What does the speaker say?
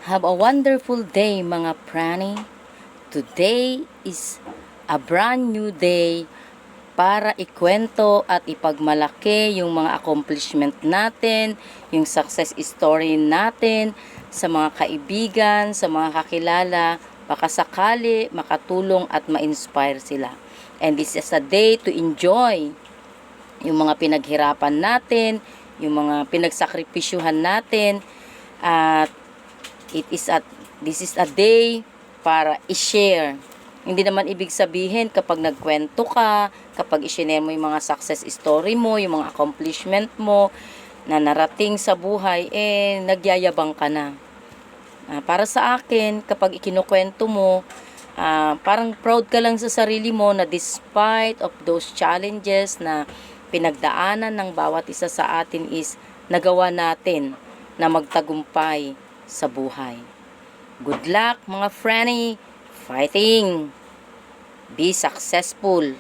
Have a wonderful day mga prani. Today is a brand new day para ikwento at ipagmalaki yung mga accomplishment natin, yung success story natin sa mga kaibigan, sa mga kakilala, baka sakali makatulong at ma-inspire sila. And this is a day to enjoy yung mga pinaghirapan natin, yung mga pinagsakripisyuhan natin, at this is a day para i-share. Hindi naman ibig sabihin kapag nagkwento ka, kapag i-share mo yung mga success story mo, yung mga accomplishment mo na narating sa buhay, nagyayabang ka na. Para sa akin, kapag ikinukwento mo, parang proud ka lang sa sarili mo na despite of those challenges na pinagdaanan ng bawat isa sa atin is nagawa natin na magtagumpay sa buhay. Good luck mga Franny! Fighting! Be successful!